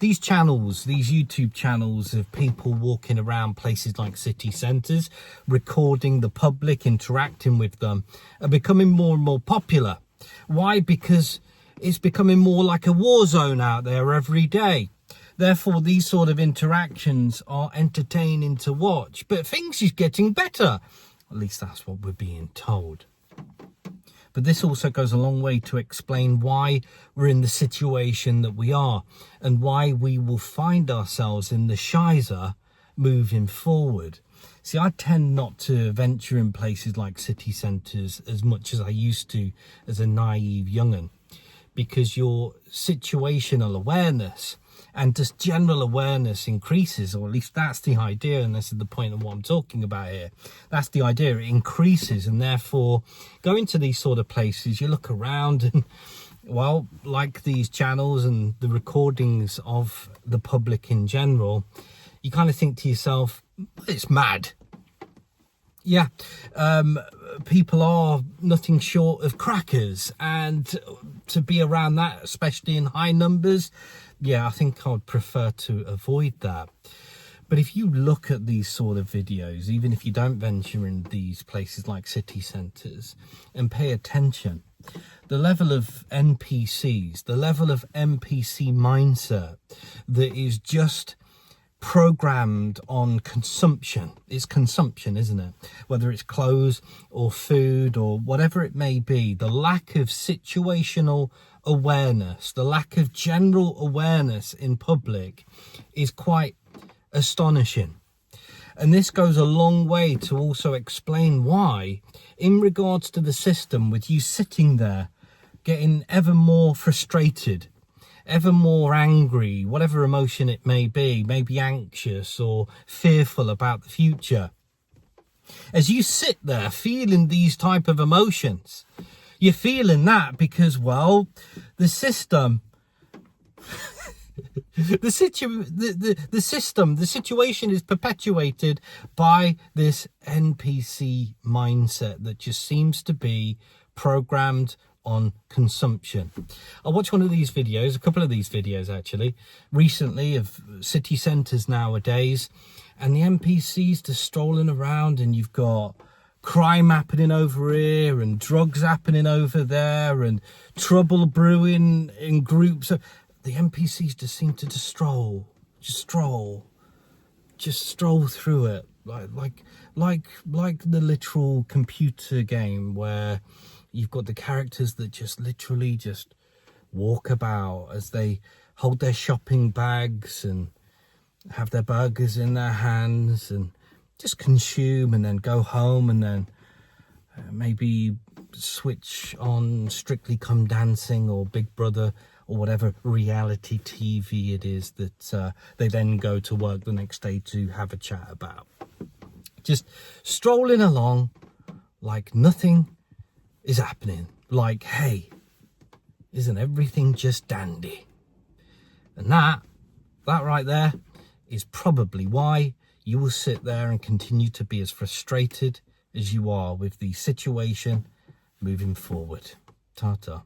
these channels, these YouTube channels of people walking around places like city centres, recording the public, interacting with them, are becoming more and more popular. Why? Because it's becoming more like a war zone out there every day. Therefore, these sort of interactions are entertaining to watch. But things is getting better. At least that's what we're being told. But this also goes a long way to explain why we're in the situation that we are and why we will find ourselves in the Shizer moving forward. See, I tend not to venture in places like city centres as much as I used to as a naive young'un, because your situational awareness and just general awareness increases, or at least that's the idea, and this is the point of what I'm talking about here. That's the idea, it increases, and therefore going to these sort of places, you look around and, well, like these channels and the recordings of the public in general, you kind of think to yourself, it's mad. Yeah, people are nothing short of crackers, and to be around that, especially in high numbers, yeah, I think I would prefer to avoid that. But if you look at these sort of videos, even if you don't venture in these places like city centres, and pay attention, the level of NPCs, the level of NPC mindset that is just programmed on consumption. It's consumption, isn't it? Whether it's clothes or food or whatever it may be, the lack of situational awareness, the lack of general awareness in public is quite astonishing. And this goes a long way to also explain why, in regards to the system, with you sitting there getting ever more frustrated, ever more angry, whatever emotion it may be, maybe anxious or fearful about the future. As you sit there feeling these type of emotions, you're feeling that because, well, the system, the situation is perpetuated by this NPC mindset that just seems to be programmed on consumption. I watched one of these videos, a couple of these videos actually, recently, of city centres nowadays, and the NPCs just strolling around, and you've got crime happening over here and drugs happening over there and trouble brewing in groups. The NPCs just seem to just stroll through it, like the literal computer game where you've got the characters that just literally just walk about as they hold their shopping bags and have their burgers in their hands and just consume and then go home, and then maybe switch on Strictly Come Dancing or Big Brother or whatever reality TV it is that they then go to work the next day to have a chat about. Just strolling along like nothing is happening, like, hey, isn't everything just dandy? And that right there is probably why you will sit there and continue to be as frustrated as you are with the situation moving forward. Ta-ta.